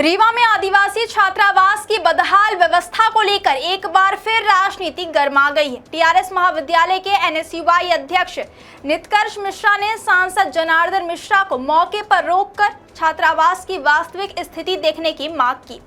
रीवा में आदिवासी छात्रावास की बदहाल व्यवस्था को लेकर एक बार फिर राजनीति गर्मा गई है। टीआरएस महाविद्यालय के एनएसयूआई अध्यक्ष नित्कर्ष मिश्रा ने सांसद जनार्दन मिश्रा को मौके पर रोककर छात्रावास की वास्तविक स्थिति देखने की मांग की।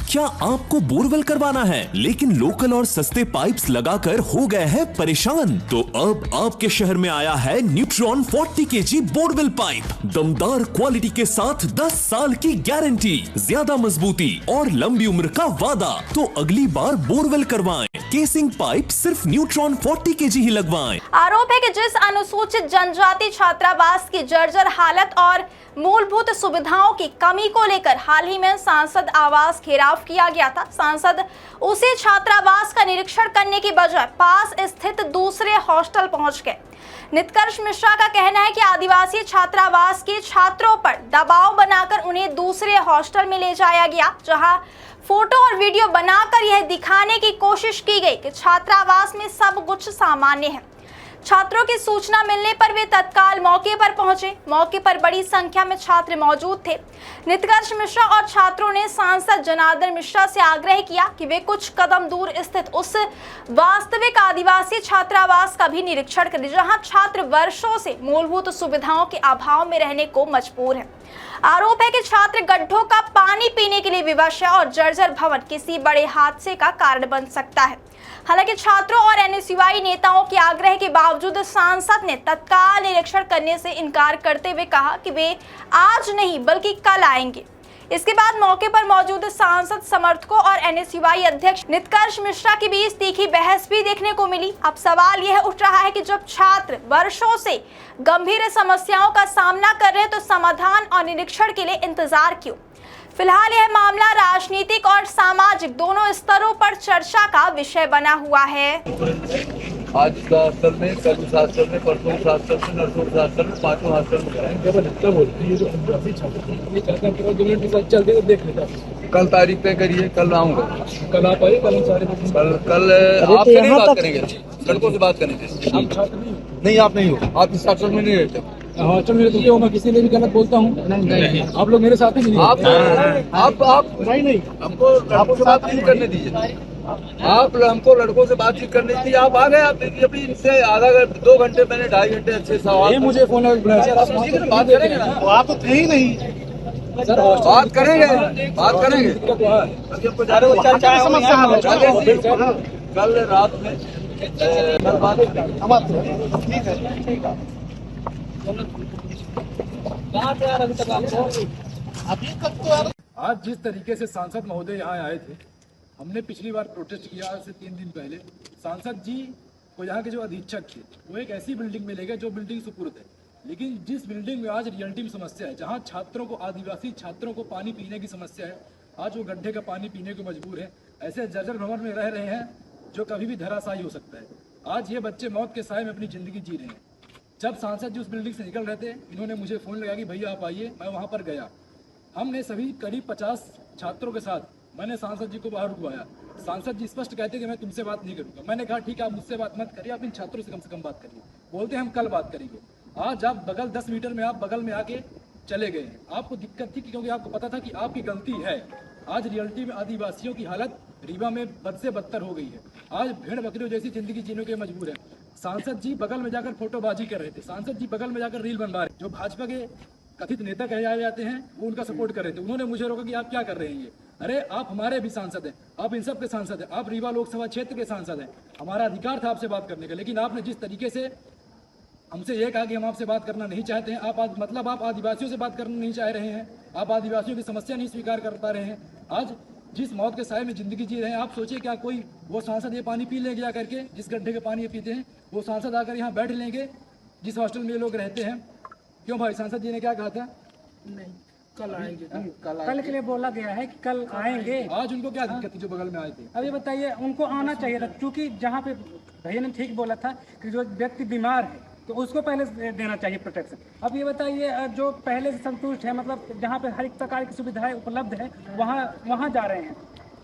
क्या आपको बोरवेल करवाना है लेकिन लोकल और सस्ते पाइप्स लगाकर हो गए हैं परेशान? तो अब आपके शहर में आया है न्यूट्रॉन 40 केजी बोरवेल पाइप। दमदार क्वालिटी के साथ 10 साल की गारंटी, ज्यादा मजबूती और लंबी उम्र का वादा। तो अगली बार बोरवेल करवाएं, केसिंग पाइप सिर्फ न्यूट्रॉन 40 केजी ही लगवाएं। आरोप है कि जिस अनुसूचित जनजाति छात्रावास की जर्जर हालत और मूलभूत सुविधाओं की कमी को लेकर हाल ही में सांसद आवास घेराव किया गया था। सांसद उसी छात्रावास का निरीक्षण करने की बजाय पास स्थित दूसरे हॉस्टल पहुंच गए। नित्कर्ष मिश्रा का कहना है कि आदिवासी छात्रावास के छात्रों पर दबाव बनाकर उन्हें दूसरे हॉस्टल में ले जाया गया, जहां फोटो और वीडियो बनाकर यह दिखाने की कोशिश की गई कि छात्रावास में सब कुछ सामान्य है। छात्रों की सूचना मिलने पर वे तत्काल मौके पर पहुंचे। मौके पर बड़ी संख्या में छात्र मौजूद थे। नित्कर्ष मिश्रा और छात्रों ने सांसद जनार्दन मिश्रा से आग्रह किया कि वे कुछ कदम दूर स्थित उस वास्तविक आदिवासी छात्रावास का भी निरीक्षण करें, जहां छात्र वर्षों से मूलभूत सुविधाओं के अभाव में रहने को मजबूर है। आरोप है कि छात्र गड्ढों का पानी पीने के लिए विवश है और जर्जर भवन किसी बड़े हादसे का कारण बन सकता है। हालांकि छात्रों और एनएसयूआई नेताओं के आग्रह के बावजूद सांसद ने तत्काल निरीक्षण करने से इनकार करते हुए कहा कि वे आज नहीं बल्कि कल आएंगे। इसके बाद मौके पर मौजूद सांसद समर्थकों और एनएसयूआई अध्यक्ष नित्कर्ष मिश्रा के बीच तीखी बहस भी देखने को मिली। अब सवाल यह उठ रहा है कि जब छात्र वर्षों से गंभीर समस्याओं का सामना कर रहे हैं तो समाधान और निरीक्षण के लिए इंतजार क्यों? फिलहाल यह मामला राजनीतिक और सामाजिक दोनों स्तरों पर चर्चा का विषय बना हुआ है। आज का हॉस्टल में, कल उस हॉस्टल में, परसों उस हॉस्टल में, नरसों उस हॉस्टल में, पांचों हॉस्टल में कल तारीख तय करिए, कल आऊंगा। कल आप आइए, कल सारे कल आपसे नहीं बात करेंगे, लड़कों से बात करेंगे। नहीं, आप नहीं हो, आप इस हॉस्टल में नहीं रहते। हॉस्टल में तो मैं किसी ने भी गलत बोलता हूँ? नहीं, आप लोग मेरे साथ ही नहीं। आप नहीं, हमको लड़कों से बात नहीं करने दीजिए। आप हमको लड़कों से बातचीत करने दीजिए। आप आ गए, आप अभी इनसे आधा 2 घंटे, मैंने 2.5 घंटे अच्छे सवाल। मुझे फोन बात करेंगे ना, आप तो थे ही नहीं सर। बात करेंगे, बात करेंगे। कल रात में आज जिस तरीके से सांसद महोदय यहाँ आए थे, हमने पिछली बार प्रोटेस्ट किया आज से 3 दिन पहले। सांसद जी को यहाँ के जो अधीक्षक थे वो एक ऐसी बिल्डिंग में ले गए जो बिल्डिंग सुपुर्द है, लेकिन जिस बिल्डिंग में आज रियलिटी में समस्या है, जहाँ छात्रों को, आदिवासी छात्रों को पानी पीने की समस्या है, आज वो गड्ढे का पानी पीने को मजबूर है। ऐसे जर्जर भवन में रह रहे हैं जो कभी भी धराशायी हो सकता है। आज ये बच्चे मौत के साए में अपनी जिंदगी जी रहे हैं। जब सांसद जी उस बिल्डिंग से निकल रहे थे, इन्होंने मुझे फ़ोन लगाया कि भैया आप आइए। मैं वहाँ पर गया। हमने सभी करीब 50 छात्रों के साथ मैंने सांसद जी को बाहर रुकवाया। सांसद जी स्पष्ट कहते कि मैं तुमसे बात नहीं करूँगा। मैंने कहा ठीक है, आप मुझसे बात मत करिए, आप इन छात्रों से कम बात करिए। बोलते हम कल बात करेंगे। आज आप बगल 10 मीटर में आप बगल में आके चले गए। आपको दिक्कत थी क्योंकि आपको पता था कि आपकी गलती है। आज रियलिटी में आदिवासियों की हालत रीवा में बद से बदतर हो गई है। आज भेड़ बकरियों जैसी जिंदगी जीने के मजबूर है। सांसद जी बगल में जाकर फोटोबाजी कर रहे थे। सांसद जी बगल में जाकर रील बनवा रहे। जो भाजपा के कथित नेता कहे जाते हैं वो उनका सपोर्ट कर रहे थे। उन्होंने मुझे रोका कि आप क्या कर रहे हैं ये? अरे आप हमारे भी सांसद हैं, आप इन सब के सांसद हैं, आप रीवा लोकसभा क्षेत्र के सांसद हैं। हमारा अधिकार था आपसे बात करने का, लेकिन आपने जिस तरीके से हमसे ये कहा कि हम आपसे बात करना नहीं चाहते हैं, आप आदिवासियों से बात करना नहीं चाह रहे हैं, आप आदिवासियों की समस्या नहीं स्वीकार कर पा रहे हैं। आज जिस मौत के साए में जिंदगी जी रहे हैं, आप सोचिए क्या कोई वो सांसद ये पानी पी लेंगे जाकर के, जिस गड्ढे के पानी ये पीते हैं, वो सांसद आकर यहाँ बैठ लेंगे जिस हॉस्टल में ये लोग रहते हैं? क्यों भाई? सांसद जी ने क्या कहा था? नहीं, कल आएंगे। कल के लिए बोला गया है कि कल आएंगे। आज उनको क्या दिक्कत थी जो बगल में आए थे? अब ये बताइए, उनको आना चाहिए था, क्योंकि जहाँ पे भैया ने ठीक बोला था कि जो व्यक्ति बीमार है तो उसको पहले देना चाहिए प्रोटेक्शन। अब ये बताइए, जो पहले से संतुष्ट है, मतलब जहाँ पे हर एक प्रकार की सुविधाएं उपलब्ध है, वहाँ जा रहे हैं।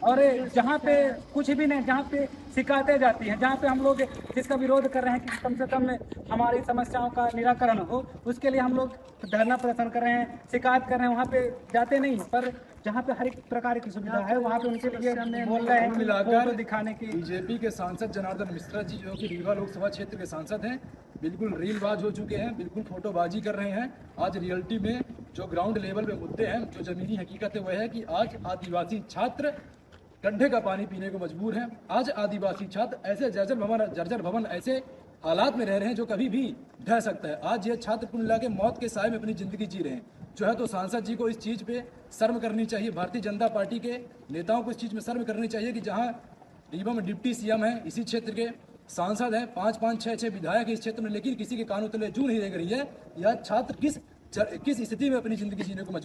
और जहाँ पे कुछ भी नहीं, जहाँ पे शिकायतें जाती हैं, जहाँ पे हम लोग जिसका विरोध कर रहे हैं कि कम से कम हमारी समस्याओं का निराकरण हो, उसके लिए हम लोग धरना प्रदर्शन कर रहे हैं, शिकायत कर रहे हैं, वहाँ पे जाते नहीं। पर जहाँ पे हर एक प्रकार की सुविधा है वहाँ पे उनके लिए बोल रहे हैं मिलाकर फोटो दिखाने की। बीजेपी के सांसद जनार्दन मिश्रा जी जो कि रीवा लोकसभा क्षेत्र के सांसद हैं, बिल्कुल रीलबाज हो चुके हैं, बिल्कुल फोटोबाजी कर रहे हैं। आज रियलिटी में जो ग्राउंड लेवल पे मुद्दे हैं, जो जमीनी हकीकत है, वह है कि आज आदिवासी छात्र गड्ढे का पानी पीने को मजबूर हैं। आज आदिवासी छात्र ऐसे जर्जर भवन ऐसे हालात में रह रहे हैं जो कभी भी ढह सकता है। आज ये छात्र कुल मिला के मौत के साए में अपनी जिंदगी जी रहे हैं। जो है तो सांसद जी को इस चीज़ पे शर्म करनी चाहिए। भारतीय जनता पार्टी के नेताओं को इस चीज़ में शर्म करनी चाहिए कि जहाँ रीवा में डिप्टी सीएम है, इसी क्षेत्र के सांसद हैं, 5-5, 6-6 विधायक इस क्षेत्र में, लेकिन किसी के कानों तले जू नहीं रह रही है। यह छात्र किस स्थिति में अपनी जिंदगी जीने को मजबूर